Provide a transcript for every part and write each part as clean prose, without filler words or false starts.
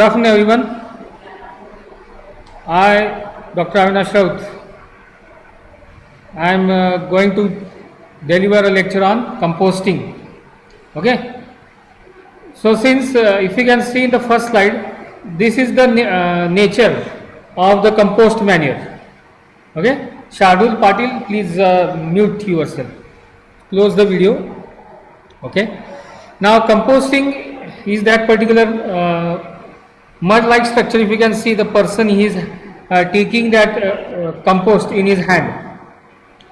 Good afternoon, everyone. I, Dr. Avinash Raut, I am going to deliver a lecture on composting. Okay. So, since if you can see in the first slide, this is the nature of the compost manure. Okay. Shardul Patil, please mute yourself. Close the video. Okay. Now, composting is that particular mud-like structure. If you can see, the person he is taking that compost in his hand.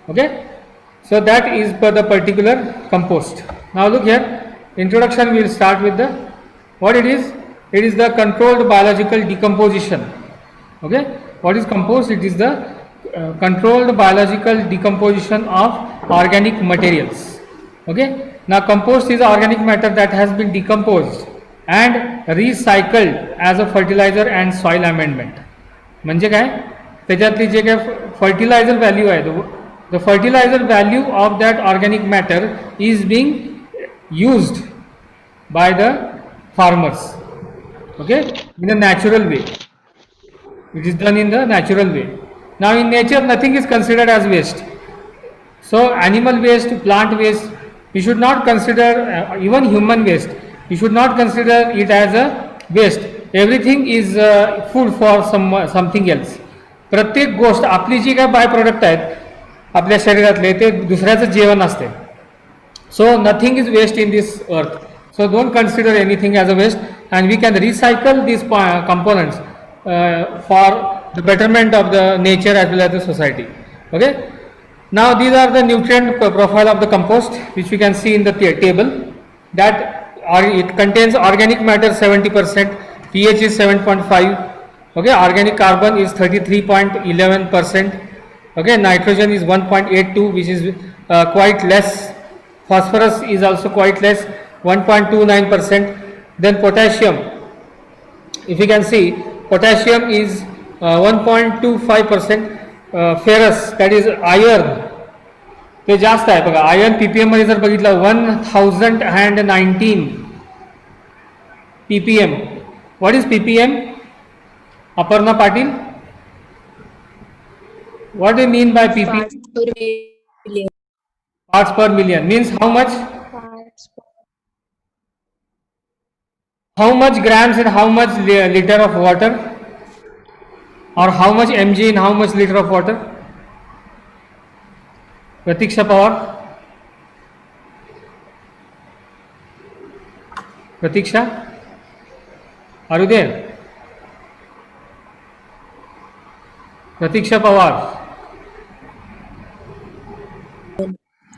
Okay, so that is for the particular compost. Now look here. Introduction. We will start with the what it is. It is the controlled biological decomposition. Okay, what is compost? It is the controlled biological decomposition of organic materials. Okay, now compost is organic matter that has been decomposed and recycled as a fertilizer and soil amendment. म्हणजे काय त्याच्यातली जे काय fertiliser value आहे the fertilizer value of that organic matter is being used by the farmers, okay, in a natural way. It is done in the natural way. Now in nature nothing is considered as waste. So animal waste, plant waste, you should not consider even human waste, you should not consider it as a waste. Everything is food for something else. प्रत्येक गोष्ट आपली जी काय by product आहेत आपल्या शरीरातले ते दुसऱ्याचं जेवण असते. So nothing is waste in this earth. So don't consider anything as a waste and we can recycle this components for the betterment of the nature as well as the society. Okay, now these are the nutrient profile of the compost which we can see in the table that it contains organic matter 70%, pH is 7.5, okay, organic carbon is 33.11%, okay, nitrogen is 1.82 which is quite less, phosphorus is also quite less 1.29%, then potassium, if you can see potassium is 1.25%, ferrous that is iron ते जास्त आहे बघा. Iron ppm मध्ये जर बघितलं 1019 ppm. What is ppm? Aparna Patil, what do you mean by ppm? Parts per million means how much? How much grams in how much liter of water, or how much mg in how much liter of water? Pratiksha Pawar. Pratiksha, are you there? Pratiksha Pawar.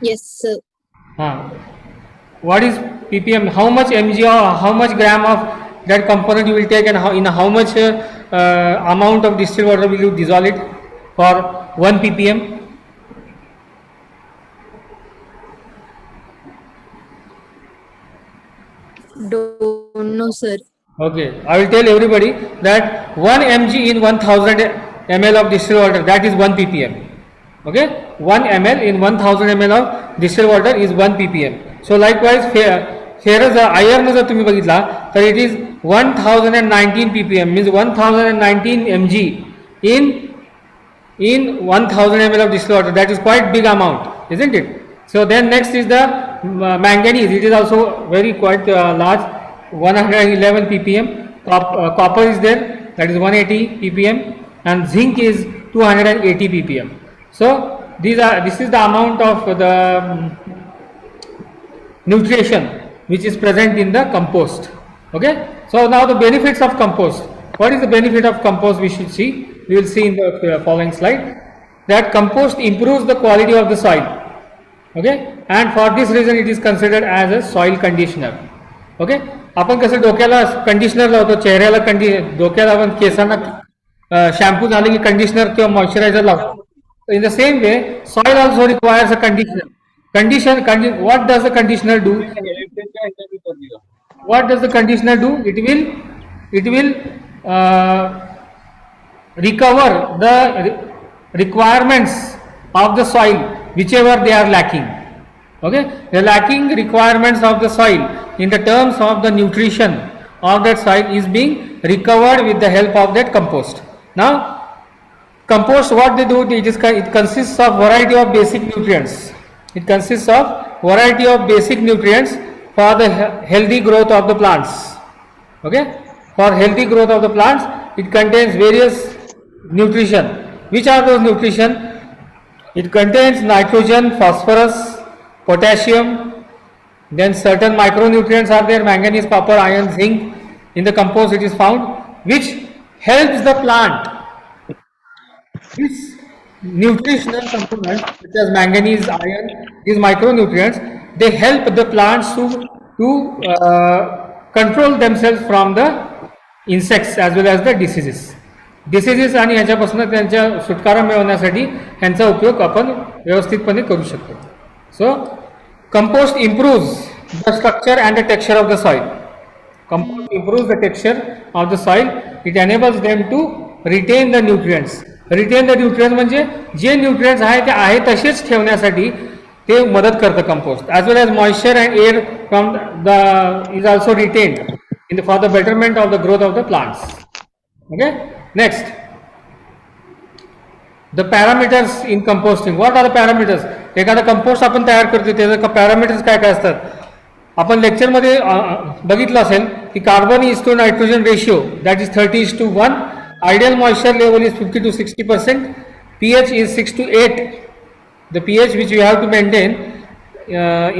Yes, sir. What is ppm? How much mg or how much gram of that component you will take, and in how much amount of distilled water will you dissolve it for 1 ppm? Don't know, sir. Okay, I will tell everybody that 1 mg in 1000 ml of distilled water, that is 1 ppm. Okay, 1 ml in 1000 ml of distilled water is 1 ppm. So likewise ferrous iron जर तुम्ही बघितला तर it is 1019 ppm, means 1019 mg in 1000 ml of distilled water. That is quite big amount, isn't it? So then next is the manganese. It is also very quite large, 111 ppm. Copper is there, that is 180 ppm, and zinc is 280 ppm. So this is the amount of the nutrition which is present in the compost. Okay, so now the benefits of compost. What is the benefit of compost? We should see. We will see in the following slide that compost improves the quality of the soil. Okay, and for this reason it is considered as a soil conditioner. Okay, आपण कसं डोक्याला conditioner लावतो, चेहऱ्याला डोक्याला आपण केसांना shampoo झाले की कंडिशनर किंवा मॉइश्चरायझर लावतो. In the same way, soil also requires a conditioner. What does the conditioner do? What does the conditioner do? It will recover the requirements of the soil whichever they are lacking. Okay, the lacking requirements of the soil in the terms of the nutrition of that soil is being recovered with the help of that compost. Now, compost, what they do, it consists of variety of basic nutrients. It consists of variety of basic nutrients for the healthy growth of the plants. Okay, for healthy growth of the plants, it contains various nutrition. Which are those nutrition? It contains nitrogen, phosphorus, potassium, then certain micronutrients are there, manganese, copper, iron, zinc. In the compost it is found, which helps the plant. These nutritional components such as manganese, iron, these micronutrients, they help the plants to control themselves from the insects as well as the diseases आणि ह्याच्यापासून त्यांच्या सुटकारा मिळवण्यासाठी ह्यांचा उपयोग आपण व्यवस्थितपणे करू शकतो. So compost improves the structure and the texture of the soil. Compost improves the texture of the soil. It enables them to retain the nutrients. Retain the nutrients म्हणजे जे न्यूट्रिएंट्स आहे ते आहे तसेच ठेवण्यासाठी ते मदत करतं compost. As well as moisture and air from the is also retained in the for the betterment of the growth of the plants. Okay, next, the parameters in composting. What are the parameters? एखादा compost आपण तयार करतो त्याचे parameters काय काय असतात. आपण लेक्चरमध्ये बघितलं असेल की carbon is to nitrogen ratio that is 30:1. Ideal moisture level is 50 to 60%. pH is 6 to 8. The pH which you have to maintain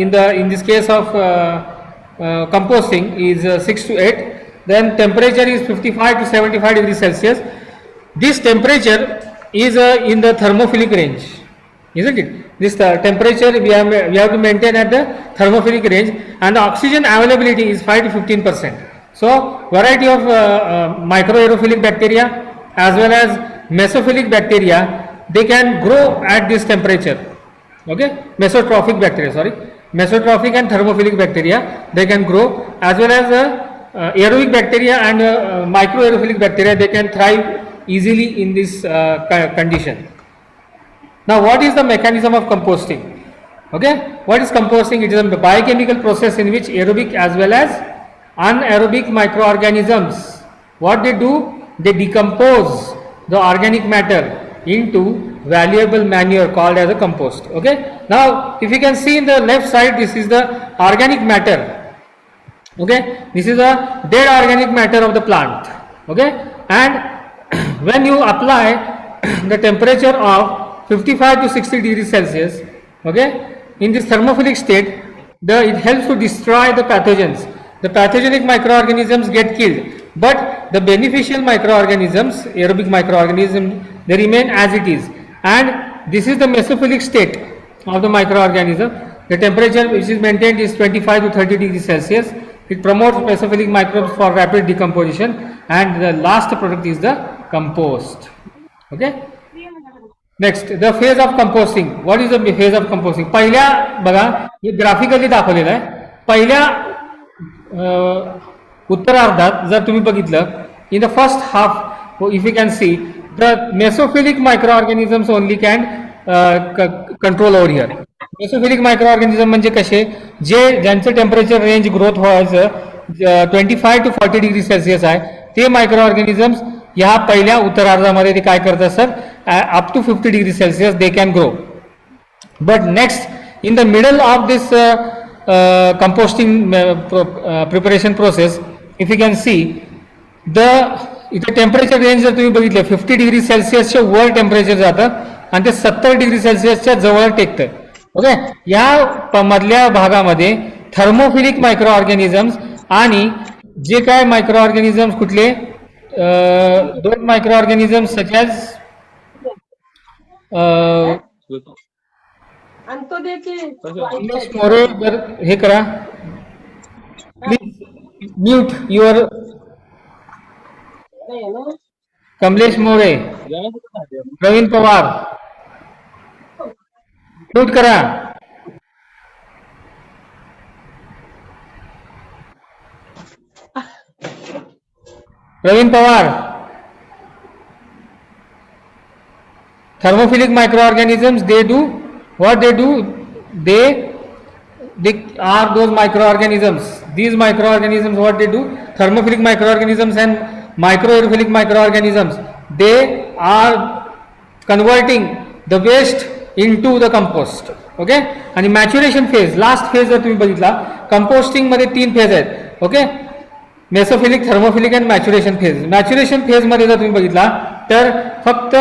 in this case of composting is 6 to 8. Then temperature is 55 to 75 degrees Celsius. This temperature is in the thermophilic range, isn't it? This temperature we have to maintain at the thermophilic range, and the oxygen availability is 5 to 15%. So variety of microaerophilic bacteria as well as mesophilic bacteria, they can grow at this temperature. Okay, mesotrophic and thermophilic bacteria, they can grow, as well as aerobic bacteria and microaerophilic bacteria, they can thrive easily in this condition. Now, what is the mechanism of composting? Okay, what is composting? It is a biochemical process in which aerobic as well as anaerobic microorganisms, what they do, they decompose the organic matter into valuable manure called as a compost. Okay, now if you can see in the left side, this is the organic matter. Okay, this is a dead organic matter of the plant. Okay, and when you apply the temperature of 55 to 60 degrees Celsius, okay, in this thermophilic state, it helps to destroy the pathogens. The pathogenic microorganisms get killed, but the beneficial microorganisms, aerobic microorganisms, they remain as it is. And this is the mesophilic state of the microorganism. The temperature which is maintained is 25 to 30 degrees Celsius. It promotes mesophilic microbes for rapid decomposition, and the last product is the compost. Okay. Next, the phase of composting. What is the phase of composting? पहिल्या बघा, हे graphically दाखवलेलं आहे. पहिल्या उत्तरार्धात जर तुम्ही बघितलं, in the first half, if you can see, the mesophilic microorganisms only can control over here. Mesophilic microorganism म्हणजे कसे, जे ज्यांचं टेम्परेचर रेंज ग्रोथ व्हायचं 25 to 40 डिग्री सेल्सिअस आहे, ते मायक्रोऑर्गॅनिझम्स ह्या पहिल्या उत्तरार्धामध्ये ते काय करतात sir, up to 50 degree Celsius they can grow. But next in the middle of this composting preparation process, if you can see इथे टेम्परेचर रेंज जर तुम्ही बघितलं 50 डिग्री सेल्सिअसच्या वर टेम्परेचर जातं आणि ते 70 डिग्री सेल्सिअसच्या जवळ टेकतं. ओके, या मधल्या भागामध्ये थर्मोफिलिक मायक्रो ऑर्गॅनिझम्स आणि जे काय मायक्रो ऑर्गॅनिझम्स कुठले, दोन microorganisms such as More, जर हे करा please, mute your Kamlesh More, Praveen Pawar, mute करा. Praveen Pawar. Thermophilic microorganisms, they do what they do, they are those microorganisms these microorganisms, what they do, thermophilic microorganisms and microaerophilic microorganisms, they are converting the waste into the compost. Okay. आणि maturation phase, last phase जर तुम्ही बघितला, composting मध्ये 3 phase आहेत. Okay. Mesophilic, thermophilic and maturation phase. Maturation phase मध्ये जर तुम्ही बघितला तर फक्त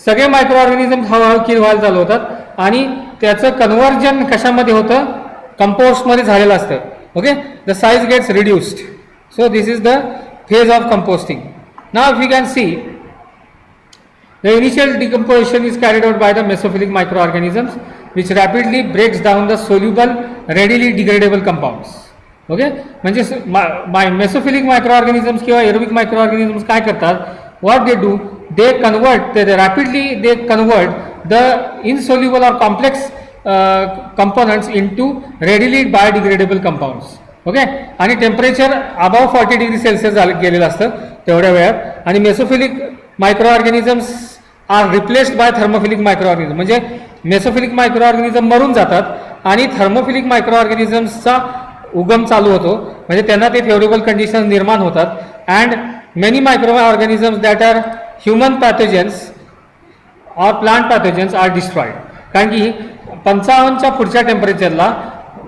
सगळे मायक्रो ऑर्गॅनिझम हळूहळू किल व्हायला चालू होतात आणि त्याचं कन्व्हर्जन कशामध्ये होतं, कंपोस्टमध्ये झालेलं असतं. Okay. The size gets reduced. So this is the phase of composting. Now if you can see, the initial decomposition is carried out by the mesophilic microorganisms, which rapidly breaks down the soluble, readily degradable compounds. Okay. म्हणजे mesophilic microorganisms किंवा aerobic microorganisms काय करतात, what they do, they convert, rapidly they convert the insoluble और complex components into readily biodegradable compounds. Okay. आणि temperature above 40 degree Celsius गेलेलं असतं तेवढ्या वेळात. आणि mesophilic microorganisms are replaced by thermophilic microorganism. म्हणजे मेसोफिलिक मायक्रोऑर्गॅनिझम मरून जातात आणि थर्मोफिलिक मायक्रोऑर्गॅनिझम्सचा उगम चालू होतो. म्हणजे त्यांना ते फेवरेबल कंडिशन निर्माण होतात. And many microorganisms that are human pathogens और प्लांट पॅथोजन्स आर डिस्ट्रॉइड. कारण की 55च्या पुढच्या टेम्परेचरला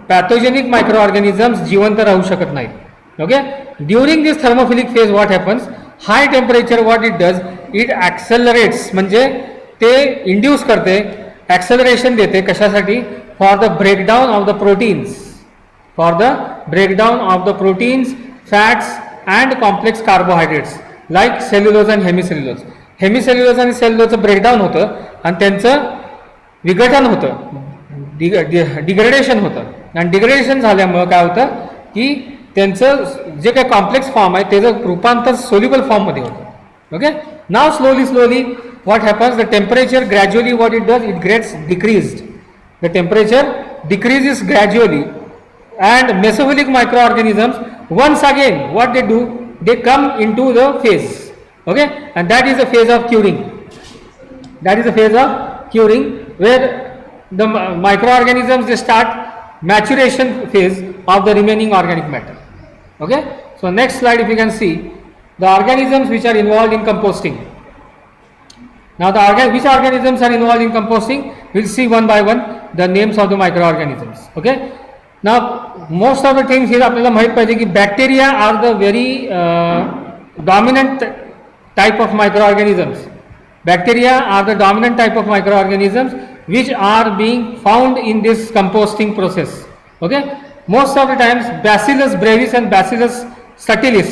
पॅथोजेनिक मायक्रो ऑर्गॅनिझम्स जिवंत राहू शकत नाहीत. Okay. During this thermophilic phase what happens, high temperature what it does, it accelerates, म्हणजे ते इंड्यूस करते, ॲक्सेलरेशन देते कशासाठी, for the breakdown of the proteins, for the breakdown of the proteins, fats and complex carbohydrates like cellulose and hemicellulose. Hemicellulose आणि सेल्युलोजचं breakdown होतं आणि त्यांचं विघटन होतं, डिग्रेडेशन होतं. आणि डिग्रेडेशन झाल्यामुळं काय होतं की त्यांचं जे काही कॉम्प्लेक्स फॉर्म आहे त्याचं रूपांतर सोल्युबल फॉर्ममध्ये होतं. Okay. Now slowly what happens, the temperature gradually what it does, it gets decreased. The temperature decreases gradually and mesophilic microorganisms once again what they do, they come into the phase. Okay. And that is the phase of curing. That is the phase of curing where the microorganisms they start maturation phase of the remaining organic matter. Okay. So next slide if you can see the organisms which are involved in composting. Now which organisms are involved in composting, we'll see one by one the names of the microorganisms. Okay. Now most of the things here आपल्याला माहित पाहिजे की bacteria are the very dominant type of microorganisms. Bacteria are the dominant type of microorganisms which are being found in this composting process. Okay. Most of the times Bacillus brevis and Bacillus subtilis,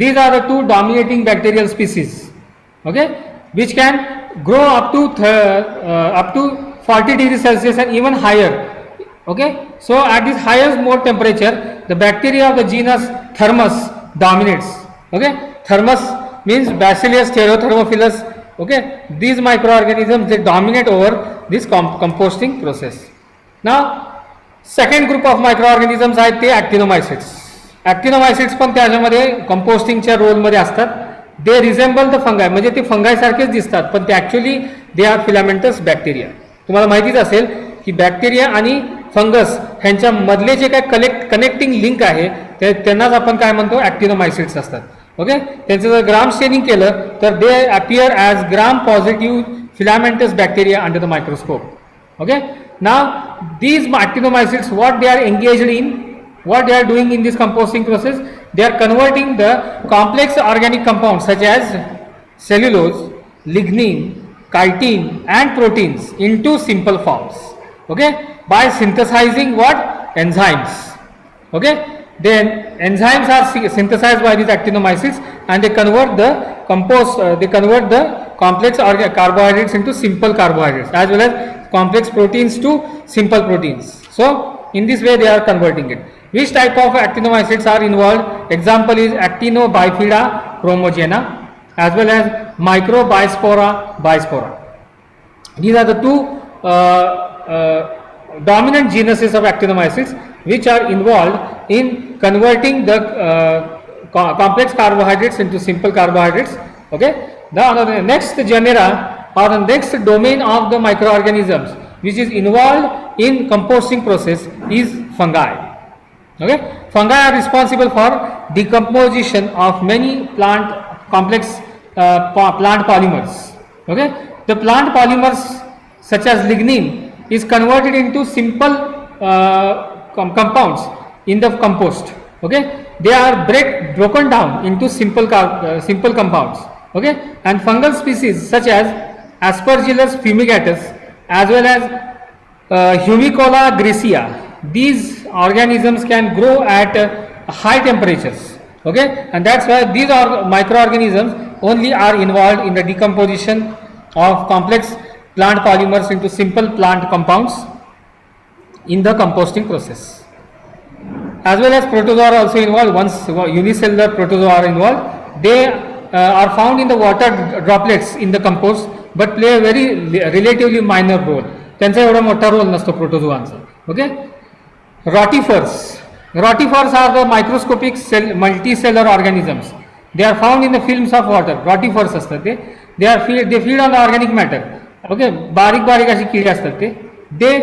these are the two dominating bacterial species. Okay. Which can grow up to 40 degrees Celsius and even higher. Okay. So at this highest mode temperature, the bacteria of the genus Thermus dominates. Okay. Thermus means Bacillus stereothermophilus. Okay. These microorganisms they dominate over this composting process. Now second group of microorganisms आहेत ते actinomycetes. Actinomycetes पण त्याच्यामध्ये कंपोस्टिंगच्या रोलमध्ये असतात. दे रिझेंबल the फंगाय, म्हणजे ते फंगाय सारखेच दिसतात पण ते actually they are filamentous bacteria. तुम्हाला माहितीच असेल की बॅक्टेरिया आणि फंगस ह्यांच्या मधले जे काय कनेक्टिंग लिंक आहे त्यांनाच आपण काय म्हणतो, ॲक्टिनोमायसिट्स असतात. ओके. त्यांचं जर ग्राम स्टेनिंग केलं तर they appear as Gram positive filamentous bacteria under the microscope. Okay. Now these actinomycetes what they are engaged in, what they are doing in this composting process, they are converting the complex organic compounds such as cellulose, lignin, chitin and proteins into simple forms. Okay. By synthesizing what, enzymes. Okay. Then enzymes are synthesized by these actinomycetes and they convert the complex carbohydrates into simple carbohydrates as well as complex proteins to simple proteins. So in this way they are converting it. Which type of actinomycetes are involved? Example is Actinobifida chromogena as well as Microbispora bispora. These are the two dominant genuses of actinomycetes which are involved in converting the complex carbohydrates into simple carbohydrates. Okay. The next genera or the next domain of the microorganisms which is involved in composting process is fungi. Okay, fungi are responsible for decomposition of many plant complex plant polymers. Okay, the plant polymers such as lignin is converted into simple compounds in the compost. Okay, they are broken down into simple compounds. Okay, and fungal species such as Aspergillus fumigatus as well as Humicola griseae, these organisms can grow at high temperatures. Okay, and that's why these are microorganisms only are involved in the decomposition of complex plant polymers into simple plant compounds in the composting process. As well as protozoa are also involved. Once unicellular protozoa are involved, they are found in the water droplets in the compost but play a very relatively minor role. त्यांचा एवढा मोठा role नसतो प्रोटोझोआंचा. Okay, rotifers are the microscopic multicellular organisms. They are found in the films of water. rotifers असतात ते. they feed on the organic matter. Okay, बारीक अशी किडे असतात ते. they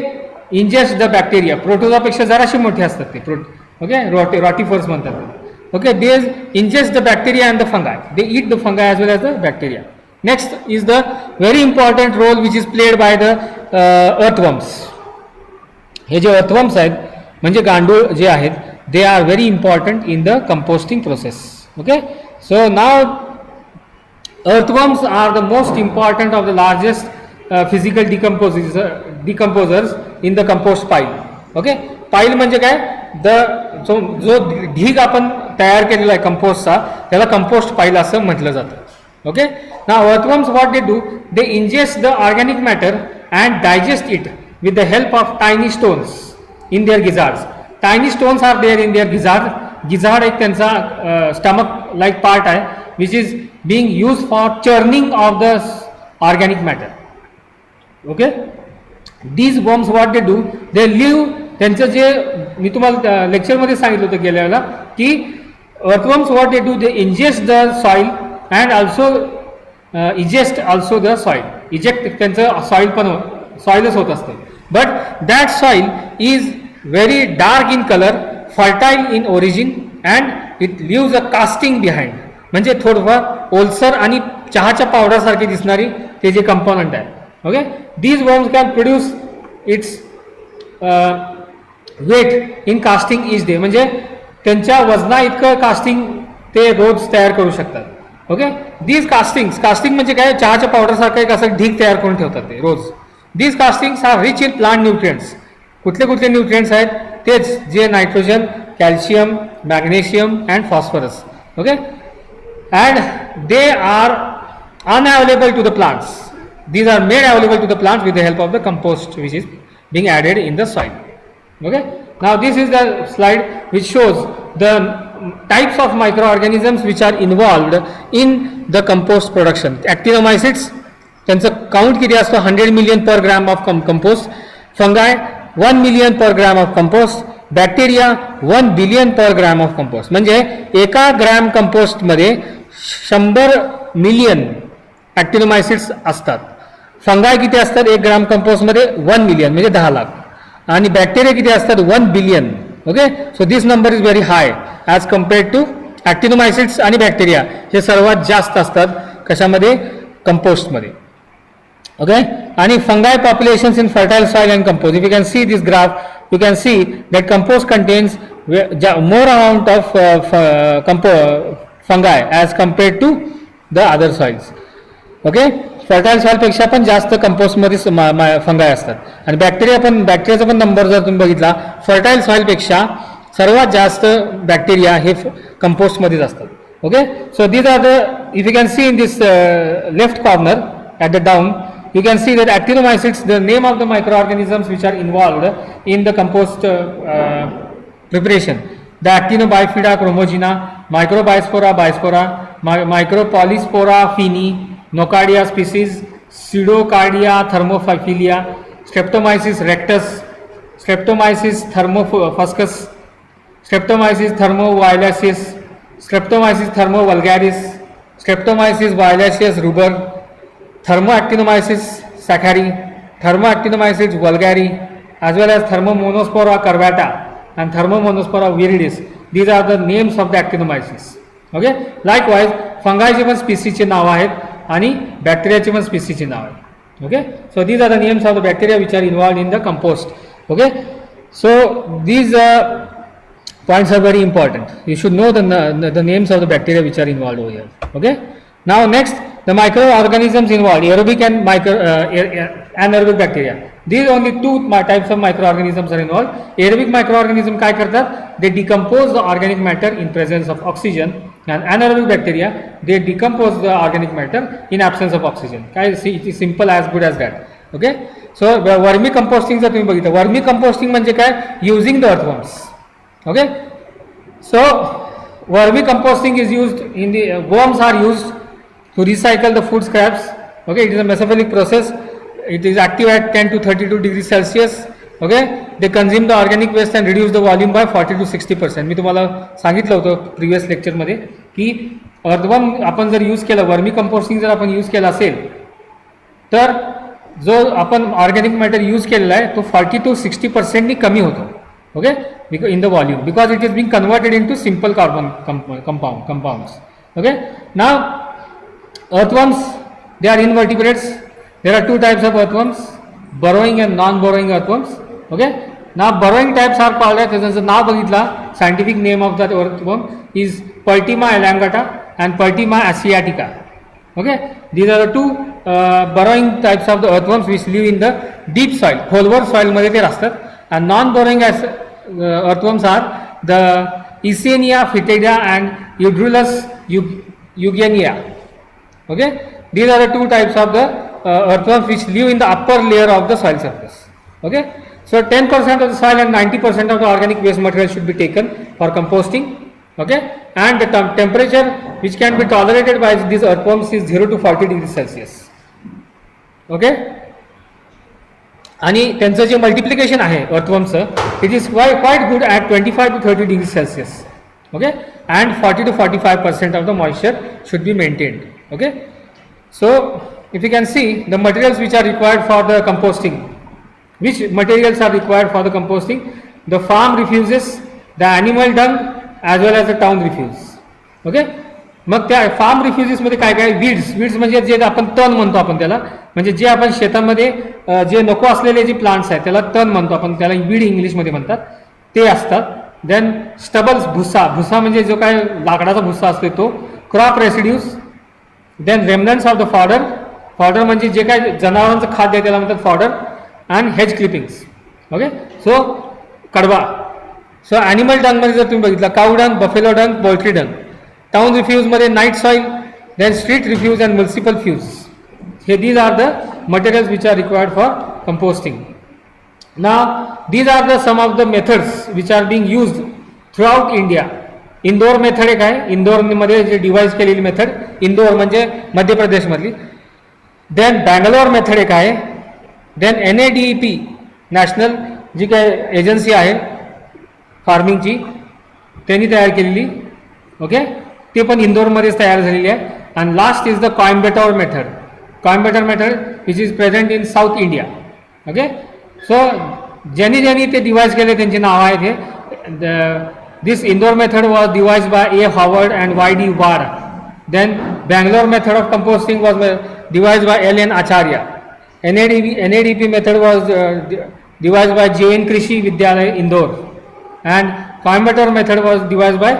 ingest the bacteria. प्रोटोझोआपेक्षा जराशी मोठी असतात ते. ओके, rotifers म्हणतात. Okay, they ingest the bacteria and the fungi. They eat the fungi as well as the bacteria. Next is the very important role which is played by the earthworms. हे जे earthworms आहेत म्हणजे गांडूळ जे आहेत, they are very important in the composting process. Okay, so now earthworms are the most important of the largest physical decomposers in the compost pile. Okay, pile म्हणजे काय, जो ढीग आपण तयार केलेला आहे कंपोस्टचा त्याला कंपोस्ट पाईल असं म्हटलं जातं. Okay, now earthworms, what they do, they ingest the organic matter and digest it with the help of tiny stones in their gizzards. Tiny stones are there in their gizzard एक त्यांचा stomach like part आहे which is being used for churning of the organic matter. Okay, these worms what they do, they live, त्यांचं जे मी तुम्हाला लेक्चरमध्ये सांगितलं होतं गेल्या वेळेला की earthworms what they do, they ingest the soil and also eject also the soil. Eject त्यांचं soil पण सॉइलच होत असते. But that soil is very dark in color, fertile in origin and it leaves a casting behind. म्हणजे थोडंफार ओलसर आणि चहाच्या पावडरसारखी दिसणारी ते जे कंपोनंट आहे. Okay, these worms can produce its weight in casting each day. म्हणजे त्यांच्या वजना इतकं कास्टिंग ते रोज तयार करू शकतात. ओके, दीज कास्टिंग म्हणजे काय, चहाच्या पावडरसारखं एक असं ढीग तयार करून ठेवतात ते रोज. These castings are rich in plant nutrients. कुठले न्यूट्रिएंट्स आहेत तेच जे nitrogen, calcium, magnesium and phosphorus. Okay, and they are unavailable to the plants. These are made available to the plants with the help of the compost which is being added in the soil. Okay, now this is the slide which shows the types of microorganisms which are involved in the compost production. Actinomycetes, त्यांचं count किती असतं, 100 million per gram of compost. Fungi 1 million per gram of compost. Bacteria 1 billion per gram of compost. म्हणजे एका gram compost मध्ये 100 million ॲक्टिनोमायसिट्स असतात. फंगाय किती असतात एक ग्राम कंपोस्ट मध्ये, 1 मिलियन म्हणजे 10 लाख. आणि बॅक्टेरिया किती असतात, 1 billion. Okay, so this number is very high as compared to actinomycetes आणि बॅक्टेरिया हे सर्वात जास्त असतात कशामध्ये, कंपोस्टमध्ये. ओके, आणि फंगाय populations in fertile soil and compost. If you can see this graph, you can see that compost contains more amount of fungi as compared to the other soils. Okay, fertile soil पेक्षा पण जास्त compost मध्ये फंगाय असतात. आणि बॅक्टेरियाचा पण number जर तुम्ही बघितला, फर्टाईल सॉइल पेक्षा सर्वात जास्त बॅक्टेरिया हे कंपोस्ट मध्येच असतात. Okay, so these are the, if you can see in this left corner at the down, you can see that actinomycetes, the name of the microorganisms which are involved in the compost preparation. The Actinobifida chromogena, Microbispora bispora, Micropolyspora fini, Nocardia species, Pseudocardia thermophilia, Streptomyces rectus, Streptomyces thermofuscus, Streptomyces thermoviolaceus, Streptomyces thermovulgaris, Streptomyces violaceus ruber, Thermoactinomyces sacchari, Thermoactinomyces vulgari, as well as Thermomonospora curvata, and Thermomonospora viridis. These are the names of the actinomyces. Okay. Likewise, fungi पण स्पीसीचे नाव आहेत आणि बॅक्टेरियाचे पण स्पीसीचे नाव आहेत. Okay. So these are the names of the bacteria which are involved in the compost. Okay. So these points are very important. You should know the names of the bacteria which are involved over here. Okay. Now next, the microorganisms involved, aerobic and anaerobic bacteria. These only two types of microorganisms are involved. Aerobic microorganism काय करतात? They decompose the organic matter in presence of oxygen, and anaerobic bacteria they decompose the organic matter in absence of oxygen. काय see, it is simple as good as that. Okay. So vermi composting जर तुम्ही बघितलं, vermi composting म्हणजे काय? Using the earthworms. Okay. So vermi composting is used in the worms are used to recycle the food scraps. Okay, it is a mesophilic process. It is active at 10 to 32 degrees Celsius. Okay, they consume the organic waste and reduce the volume by 40 to 60%. मी तुम्हाला सांगितलं होतं previous लेक्चरमध्ये की earthworm आपण जर use केलं, vermi composting जर आपण यूज केलं असेल तर जो आपण ऑर्गॅनिक मॅटर यूज केलेला आहे तो 40 to 60% कमी होतो. Okay, in the volume because it is being converted into simple carbon compounds. Okay, now earthworms, they are invertebrates. There are two types of earthworms, burrowing and non-burrowing earthworms. Okay, now burrowing types are called as जसं नाव बघितला, scientific name of that earthworm is Pertima elongata and Pertima asiatica. Okay, these are the two burrowing types of the earthworms which live in the deep soil, खोलवर soil मध्ये ते असतात. And non-burrowing earthworms are the Eisenia foetida and Eudrulus eugenia. Okay, these are the two types of the earthworms which live in the upper layer of the soil surface. Okay, so 10% of the soil and 90% of the organic waste material should be taken for composting. Okay, and the temperature which can be tolerated by these earthworms is 0 to 40 degrees Celsius. Okay, आणि त्यांचं जे multiplication आहे अर्थवर्मचं, it is quite good at 25 to 30 degrees Celsius. Okay, and 40 to 45% of the moisture should be maintained. Okay, so if you can see the materials which are required for the composting, which materials are required for the composting? The farm refuses, the animal dung as well as the town refuse. Okay, मग त्या farm refuses मध्ये काय काय? Weeds म्हणजे जे आपण तण म्हणतो आपण त्याला, म्हणजे जे आपण शेतामध्ये जे नको असलेले जे प्लांट्स आहेत त्याला तण म्हणतो आपण, त्याला वीड इंग्लिशमध्ये म्हणतात, ते असतात. देन स्टबल्स, भुसा म्हणजे जो काय लाकडाचा भुसा असतो तो. Crop residues, then remnants of the fodder म्हणजे जे काय जनावरांचं खाद्य आहे त्याला म्हणतात fodder. And hedge clippings. Okay, so कडवा. सो ॲनिमल डंगमध्ये जर तुम्ही बघितलं, cow dung, buffalo dung, poultry dung. Town refuse मध्ये night soil, then street refuse and municipal fuse. हे these are the materials which are required for composting. Now these are the some of the methods which are being used throughout India. Indore method एक आहे, इंदोरमध्ये जे device केलेली method, Indore म्हणजे मध्य प्रदेशमधली. Then Bangalore method एक आहे. Then NADEP national जी काय agency आहे फार्मिंगची त्यांनी तयार केलेली. ओके, ते पण इंदोरमध्येच तयार झालेली आहे. And last is the Coimbatore method which is present in South India. Okay, so ज्यांनी ते डिवाइस केले त्यांची नाव आहेत हे. This Indore method was devised by A. Howard and Y.D. Ward. Then Bangalore method of composting was devised by L.N. Acharya. NADP method was devised by J.N. Krishi Vidyalaya, Indore. And Coimbatore method was devised by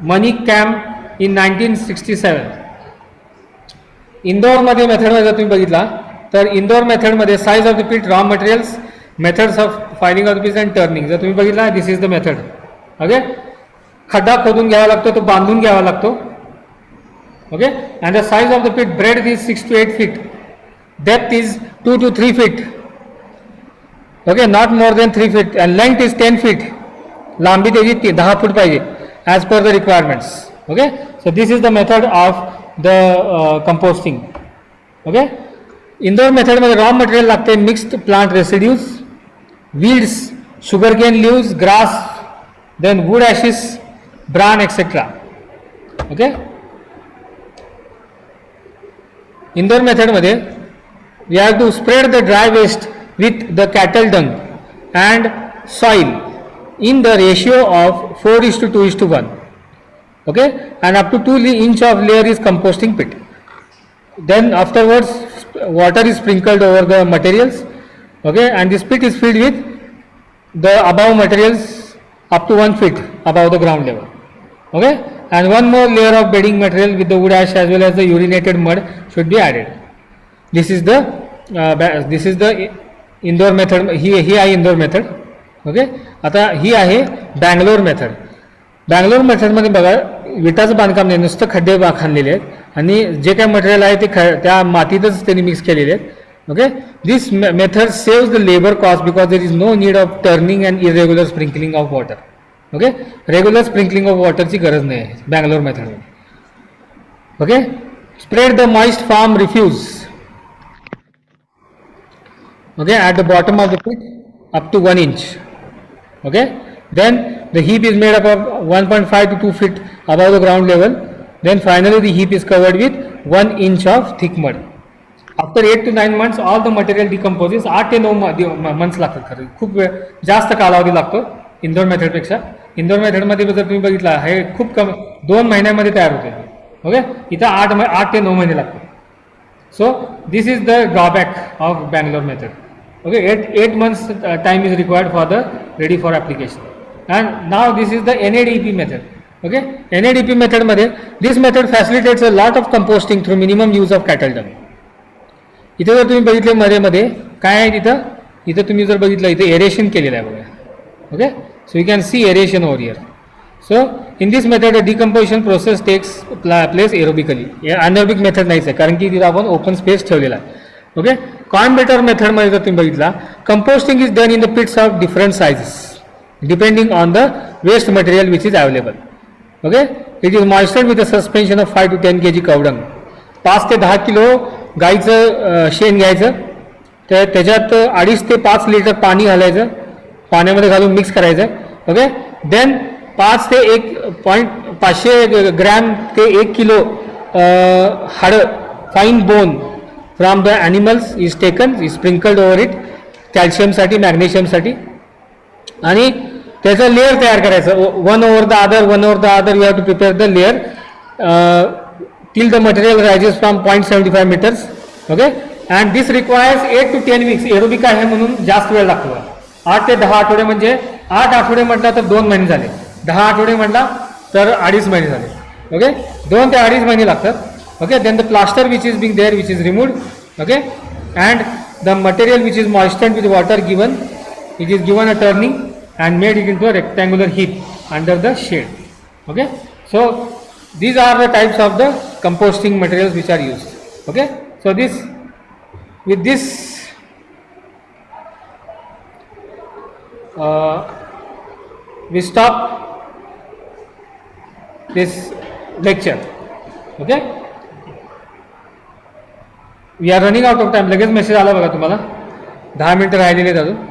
Manik Kam in 1967. इंदोरमध्ये मेथडमध्ये जर तुम्ही बघितला तर इंदोर मेथडमध्ये size of the pit, raw materials, methods of filing of the piece and turning जर तुम्ही बघितला, this is the method. Okay, खड्डा खोदून घ्यावा लागतो, तो बांधून घ्यावा लागतो. Okay, and the size of the pit, breadth is 6 to 8 feet, depth is 2 to 3 feet. Okay, not more than 3 feet, and length is 10 feet. लांबी त्याची 10 फूट पाहिजे as per the requirements. Okay, so this is the method of the composting. Okay, Indore मेथडमध्ये raw material लागते, mixed plant residues, weeds, sugar cane leaves, grass, then wood ashes, bran etcetera. Okay, Indore मेथडमध्ये we have to spread the dry waste with the cattle dung and soil in the ratio of 4:2:1. Okay, and up to 2 inch of layer is composting pit. Then afterwards water is sprinkled over the materials. Okay, and this pit is filled with the above materials up to 1 feet above the ground level. Okay, and one more layer of bedding material with the wood ash as well as the urinated mud should be added. This is the Indore method. ही आहे Indore method. Okay, आता ही आहे Bangalore method. Bangalore मेथडमध्ये बघा विटाचं बांधकाम नाही, नुसतं खड्डे खाणलेले आहेत आणि जे काही मटेरियल आहे ते त्या मातीतच त्यांनी मिक्स केलेले आहेत. Okay, this method saves the labour cost because there is no need of turning and irregular sprinkling of water. Okay, regular sprinkling of वॉटरची गरज नाही आहे बँगलोर मेथडमध्ये. Okay, spread the moist farm refuse. Okay, at the bottom of the pit up to 1 inch. Okay, then the heap is made up of 1.5 to 2 feet above the ground level. Then finally the heap is covered with 1 inch of thick mud. After 8 to 9 months all the material decomposes. 8 ते 9 months लागतात. खरं खूप जास्त कालावधी लागतो इंदोर मेथडपेक्षा. इंदोर मेथडमध्ये जर तुम्ही बघितला हे खूप कमी 2 महिन्यामध्ये तयार होते. ओके, इथं 8 ते 9 महिने लागतात. So this is the drawback of Bangalore method. Okay, 8 months time is required for the ready for application. And now this is the NADP method. Okay, NADP method मध्ये this method facilitates a lot of composting through minimum use of cattle dung. इथे जर तुम्ही बघितले मध्ये काय आहे इथं तुम्ही जर बघितलं इथे एरेशन केलेलं आहे बघा. Okay, so you can C aeration over here. So in this method a decomposition process takes place aerobically. anaerobic method नाहीच आहे कारण की तिथे आपण ओपन स्पेस ठेवलेला आहे. ओके, कॉर्न बेटर मेथड मध्ये जर तुम्ही बघितला composting is done in the pits of different sizes depending on the waste material which is available. Okay, it is moistured with a suspension of 5 to 10 kg cow dung. 5 ते 10 kilo गाईचं शेण घ्यायचं, त्याच्यात 2.5 ते 5 लिटर पाणी घालायचं, पाण्यामध्ये घालून मिक्स करायचं. ओके, देन 5 ते 500 ग्रॅम ते 1 किलो हाडं fine bone from the animals is taken, is sprinkled over it कॅल्शियमसाठी मॅग्नेशियमसाठी. आणि त्याचं लेअर तयार करायचं one over the other you have to prepare the layer till the material rises from 0.75 meters. Okay, and this requires 8 to 10 weeks. Aerobic आहे म्हणून जास्त वेळ लागतो. 8 ते 10 आठवडे म्हणजे 8 आठवडे म्हटलं तर 2 महिने झाले, 10 आठवडे म्हटला तर 2.5 महिने झाले. ओके, 2 ते 2.5 महिने लागतात. Okay, then the plaster which is being there which is removed. Okay, and the material which is moistured with water given, it is given a turning and made it into a rectangular heap under the shed. Okay, so these are the types of the composting materials which are used. Okay, so with this we stop this lecture. Okay, we are running out of time. लगेच message आला बघा तुम्हाला 10 मिनिटं राहिलेले आहेत अजून.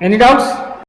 Any doubts?